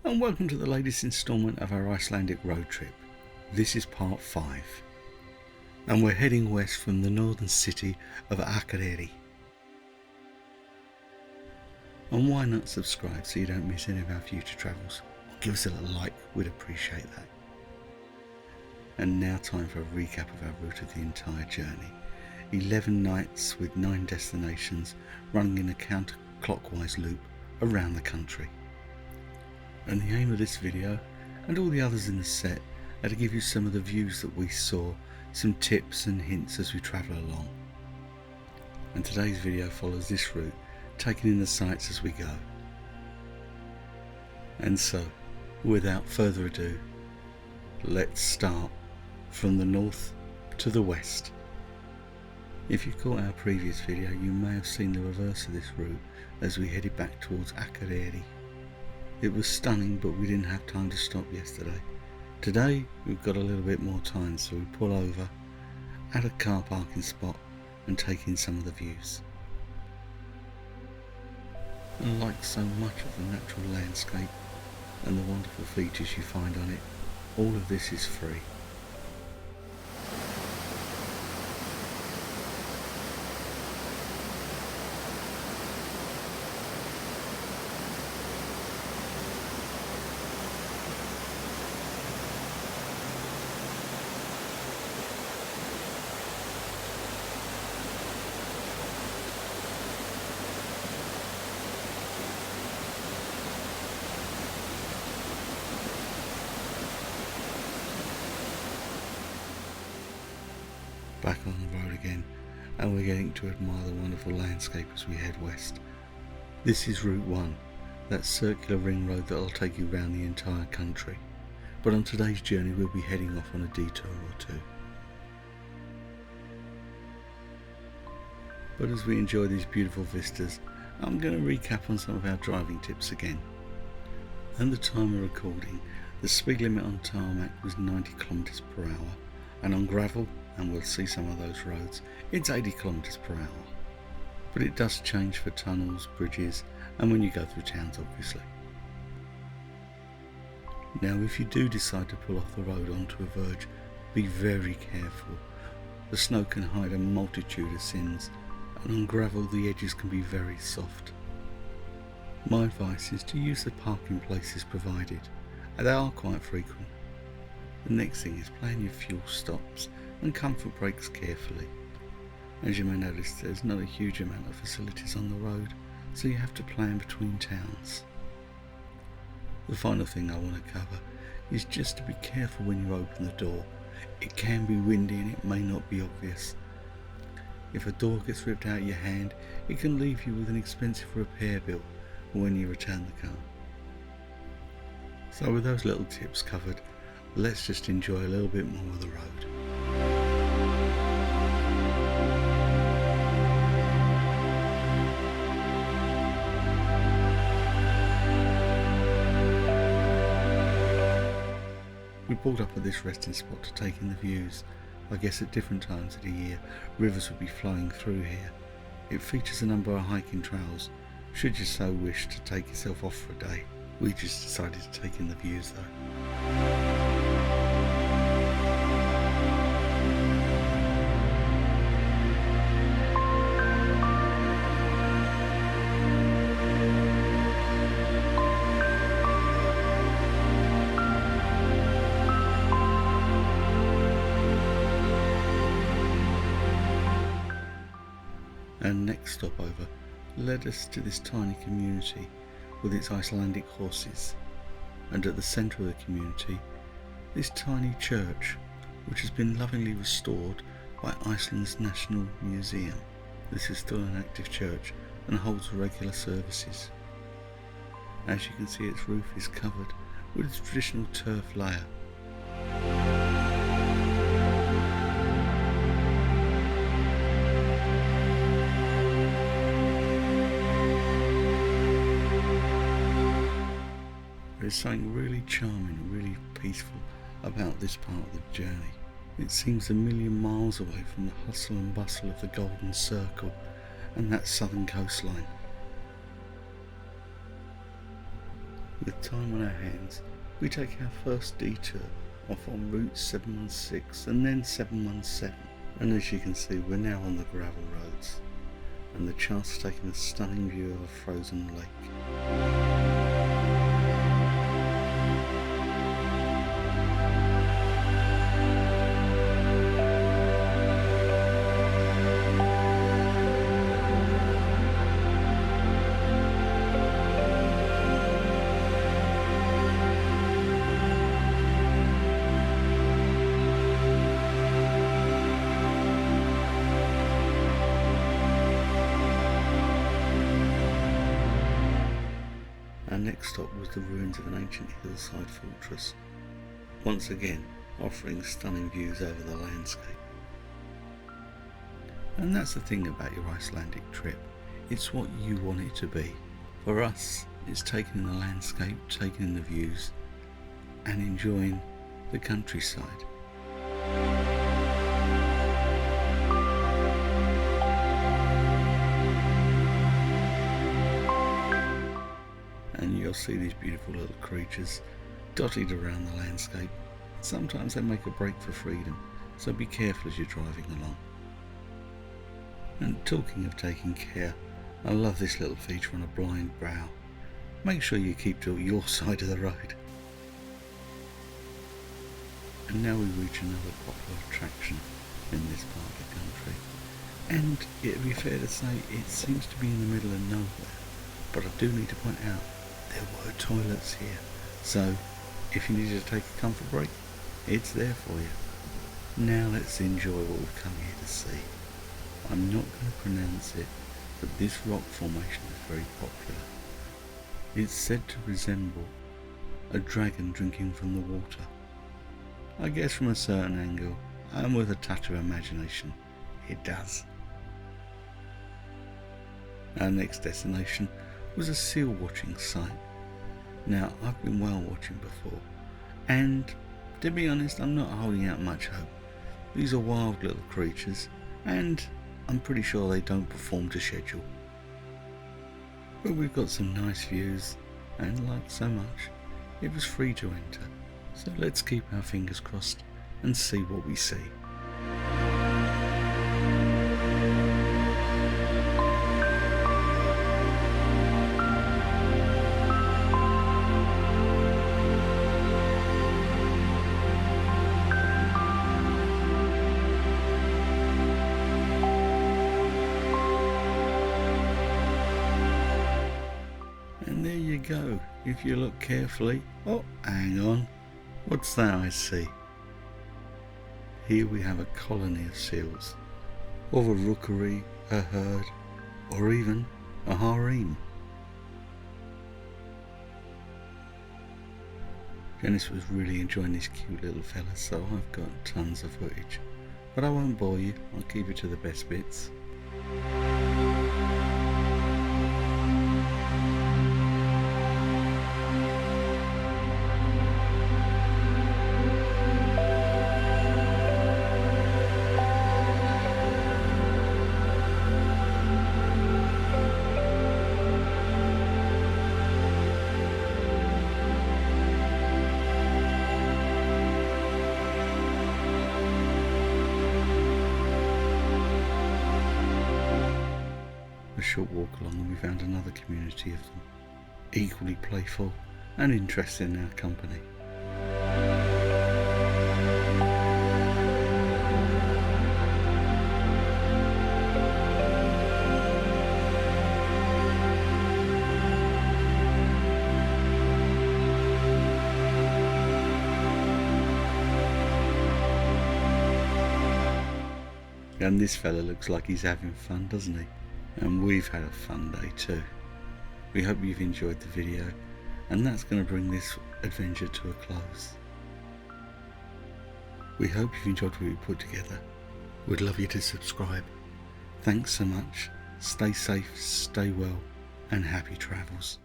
and welcome to the latest instalment of our Icelandic road trip. This is part 5, and we're heading west from the northern city of Akureyri. And why not subscribe so you don't miss any of our future travels? Give us a little like, we'd appreciate that. And now time for a recap of our route of the entire journey. 11 nights with 9 destinations running in a counterclockwise loop around the country. And the aim of this video, and all the others in the set, are to give you some of the views that we saw, some tips and hints as we travel along. And today's video follows this route, taking in the sights as we go. And so, without further ado, let's start from the north to the west. If you caught our previous video, you may have seen the reverse of this route as we headed back towards Akureyri. It was stunning, but we didn't have time to stop yesterday. Today we've got a little bit more time, so we pull over at a car parking spot and take in some of the views. And like so much of the natural landscape and the wonderful features you find on it, all of this is free. Back on the road again, and we're getting to admire the wonderful landscape as we head west. This is Route 1, that circular ring road that will take you around the entire country. But on today's journey we'll be heading off on a detour or two. But as we enjoy these beautiful vistas, I'm going to recap on some of our driving tips again. At the time of recording, the speed limit on tarmac was 90 km per hour, and on gravel, and we'll see some of those roads, it's 80 km per hour. But it does change for tunnels, bridges, and when you go through towns obviously. Now if you do decide to pull off the road onto a verge, be very careful. The snow can hide a multitude of sins, and on gravel the edges can be very soft. My advice is to use the parking places provided, and they are quite frequent. The next thing is plan your fuel stops and comfort brakes carefully. As you may notice, there's not a huge amount of facilities on the road, so you have to plan between towns. The final thing I want to cover is just to be careful when you open the door. It can be windy and it may not be obvious. If a door gets ripped out of your hand, it can leave you with an expensive repair bill when you return the car. So with those little tips covered, let's just enjoy a little bit more of the road. We pulled up at this resting spot to take in the views. I guess at different times of the year, rivers would be flowing through here. It features a number of hiking trails, should you so wish to take yourself off for a day. We just decided to take in the views though. And next stopover led us to this tiny community with its Icelandic horses, and at the centre of the community, this tiny church which has been lovingly restored by Iceland's National Museum. This is still an active church and holds regular services. As you can see, its roof is covered with its traditional turf layer. There's something really charming and really peaceful about this part of the journey. It seems a million miles away from the hustle and bustle of the Golden Circle and that southern coastline. With time on our hands, we take our first detour off on Route 716 and then 717, and as you can see we're now on the gravel roads and the chance of taking a stunning view of a frozen lake. Our next stop was the ruins of an ancient hillside fortress, once again offering stunning views over the landscape. And that's the thing about your Icelandic trip, it's what you want it to be. For us, it's taking in the landscape, taking in the views and enjoying the countryside. And you'll see these beautiful little creatures dotted around the landscape. Sometimes they make a break for freedom, so be careful as you're driving along. And talking of taking care, I love this little feature on a blind brow. Make sure you keep to your side of the road. And now we reach another popular attraction in this part of the country. And it'd be fair to say it seems to be in the middle of nowhere, but I do need to point out there were toilets here, so if you needed to take a comfort break, it's there for you. Now let's enjoy what we've come here to see. I'm not going to pronounce it, but this rock formation is very popular. It's said to resemble a dragon drinking from the water. I guess from a certain angle, and with a touch of imagination, it does. Our next destination was a seal watching site. Now, I've been whale watching before, and to be honest, I'm not holding out much hope. These are wild little creatures, and I'm pretty sure they don't perform to schedule. But we've got some nice views, and like so much, it was free to enter. So let's keep our fingers crossed and see what we see. And there you go, if you look carefully. Oh, hang on, what's that I see? Here we have a colony of seals, or a rookery, a herd, or even a harem. Janice was really enjoying this cute little fella, so I've got tons of footage. But I won't bore you, I'll keep it to the best bits. A short walk along and we found another community of them, equally playful and interested in our company. And this fella looks like he's having fun, doesn't he? And we've had a fun day too. We hope you've enjoyed the video, and that's going to bring this adventure to a close. We hope you've enjoyed what we put together. We'd love you to subscribe. Thanks so much. Stay safe, stay well, and happy travels.